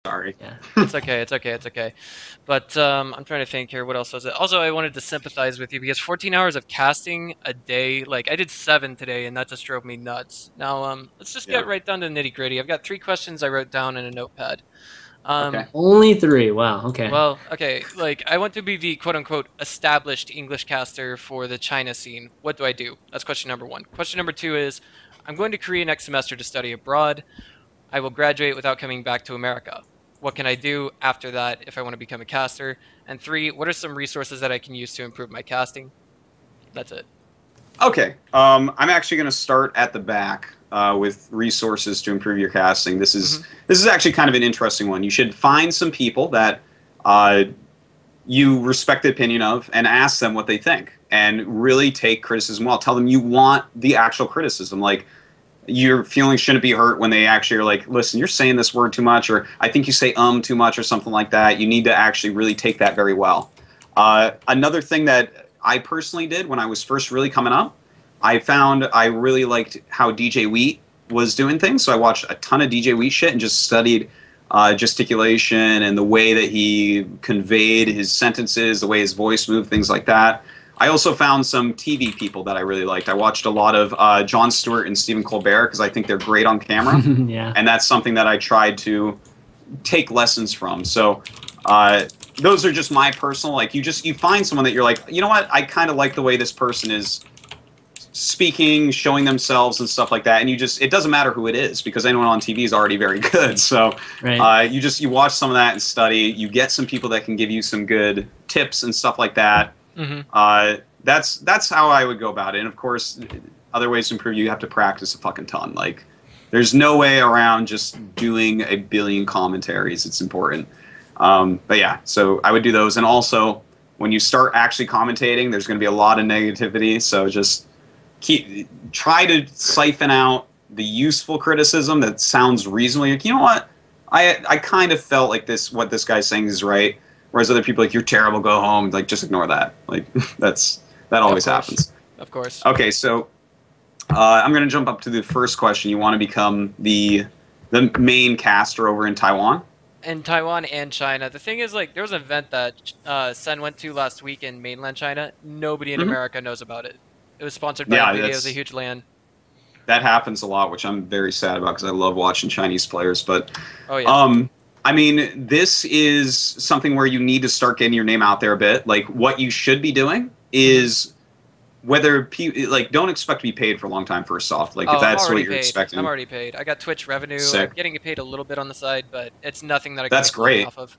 Sorry. Yeah. It's okay, it's okay, it's okay. But I'm trying to think here. What else was it? Also, I wanted to sympathize with you because 14 hours of casting a day, like I did 7 today, and that just drove me nuts. Now, let's just get Yeah. right down to the nitty gritty. I've got 3 questions I wrote down in a notepad. Okay. Only three. Wow. Okay. Well, okay, like I want to be the quote unquote established English caster for the China scene. What do I do? That's question number 1. Question number 2 is I'm going to Korea next semester to study abroad. I will graduate without coming back to America. What can I do after that if I want to become a caster? And 3, what are some resources that I can use to improve my casting? That's it. Okay. I'm actually going to start at the back with resources to improve your casting. Mm-hmm. This is actually kind of an interesting one. You should find some people that uh, you respect the opinion of and ask them what they think, and really take criticism well. Tell them you want the actual criticism. Like, your feelings shouldn't be hurt when they actually are like, listen, you're saying this word too much, or I think you say too much, or something like that. You need to actually really take that very well. Another thing that I personally did when I was first really coming up, I found I really liked how DJ Wheat was doing things. So I watched a ton of DJ Wheat shit and just studied gesticulation and the way that he conveyed his sentences, the way his voice moved, things like that. I also found some TV people that I really liked. I watched a lot of Jon Stewart and Stephen Colbert because I think they're great on camera, Yeah. and that's something that I tried to take lessons from. So those are just my personal, like, you find someone that you're like, you know what, I kind of like the way this person is speaking, showing themselves and stuff like that, and it doesn't matter who it is because anyone on TV is already very good. So Right. you watch some of that and study. You get some people that can give you some good tips and stuff like that. Mm-hmm. That's how I would go about it. And of course, other ways to improve, you have to practice a fucking ton. Like, there's no way around just doing a billion commentaries. It's important. But yeah, so I would do those. And also, when you start actually commentating, there's going to be a lot of negativity. So just try to siphon out the useful criticism that sounds reasonably like, you know what, I kind of felt like what this guy's saying is right. Whereas other people, like, you're terrible, go home, like, just ignore that. Like, that Yeah, of always course. happens. Of course. Okay, so I'm going to jump up to the first question. You want to become the main caster over in Taiwan? In Taiwan and China. The thing is, like, there was an event that Sen went to last week in mainland China. Nobody in Hmm. America knows about it. It was sponsored by Yeah, NVIDIA. It was a huge LAN. that happens a lot, which I'm very sad about because I love watching Chinese players. But Oh yeah. I mean, this is something where you need to start getting your name out there a bit. Like, what you should be doing is like, don't expect to be paid for a long time. First off, like, if Oh, I'm that's what already you're paid. I'm expecting, already paid. I got Twitch revenue. I'm sick. getting paid a little bit on the side, but it's nothing that I can That's make a living great. off of.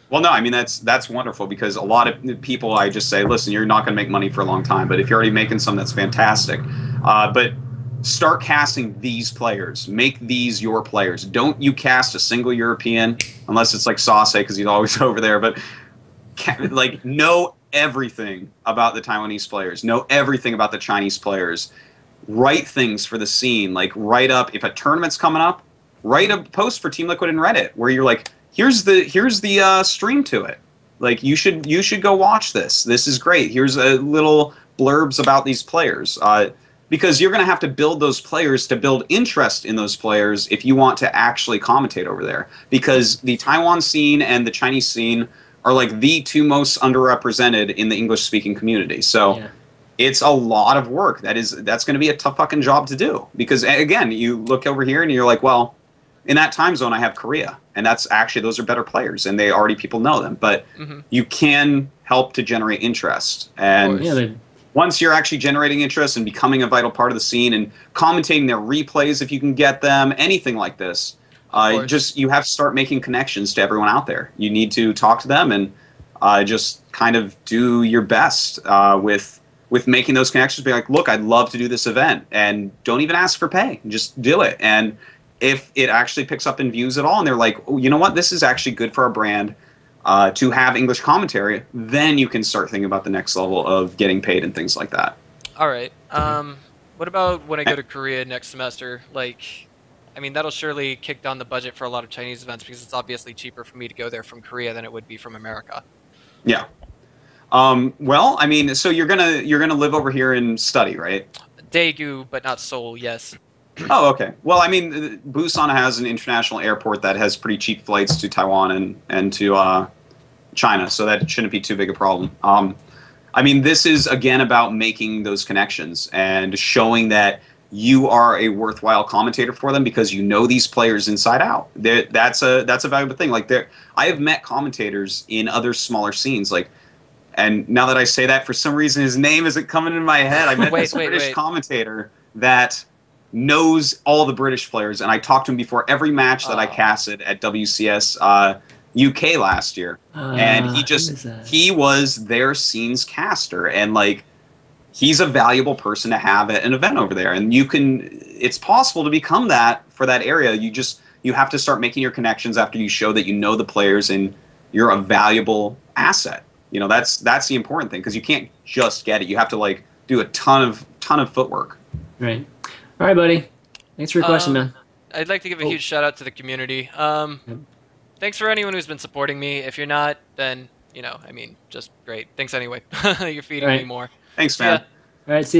Well, no, I mean, that's wonderful because a lot of people, I just say, listen, you're not going to make money for a long time, but if you're already making some, that's fantastic. But start casting these players. Make these your players. Don't you cast a single European unless it's like Sase because he's always over there. But like, know everything about the Taiwanese players. Know everything about the Chinese players. Write things for the scene. Like, write up if a tournament's coming up. Write a post for Team Liquid and Reddit where you're like, here's the stream to it. Like, you should go watch this. This is great. Here's a little blurbs about these players. Because you're going to have to build those players to build interest in those players if you want to actually commentate over there. Because the Taiwan scene and the Chinese scene are like the two most underrepresented in the English-speaking community. So Yeah. it's a lot of work. That's going to be a tough fucking job to do. Because again, you look over here and you're like, well, in that time zone, I have Korea, and those are better players, and people know them. But Hmm. you can help to generate interest, Of and Yeah. course. once you're actually generating interest and becoming a vital part of the scene and commentating their replays if you can get them, anything like this, Of course. you have to start making connections to everyone out there. You need to talk to them and just kind of do your best with making those connections. Be like, look, I'd love to do this event, and don't even ask for pay. Just do it. And if it actually picks up in views at all, and they're like, oh, you know what, this is actually good for our brand to have English commentary, then you can start thinking about the next level of getting paid and things like that. All right. What about when I go to Korea next semester? Like, I mean, that'll surely kick down the budget for a lot of Chinese events because it's obviously cheaper for me to go there from Korea than it would be from America. Yeah. Well, I mean, so you're gonna live over here and study, right? Daegu, but not Seoul. Yes. Oh, okay. Well, I mean, Busan has an international airport that has pretty cheap flights to Taiwan and to China, so that shouldn't be too big a problem. I mean, this is again about making those connections and showing that you are a worthwhile commentator for them because you know these players inside out. That's a valuable thing. Like I have met commentators in other smaller scenes, like, and now that I say that, for some reason his name isn't coming in my head. I met this British commentator that knows all the British players, and I talked to him before every match that I casted at WCS UK last year, and he was their scenes caster, and like he's a valuable person to have at an event over there, and it's possible to become that for that area. You have to start making your connections after you show that you know the players and you're a valuable asset. You know, that's the important thing, because you can't just get it. You have to like do a ton of footwork. Right. All right, buddy. Thanks for your question, man. I'd like to give a huge shout out to the community. Thanks for anyone who's been supporting me. If you're not, then, I mean, just great. Thanks anyway. You're feeding me more. Thanks, man. All right, see ya.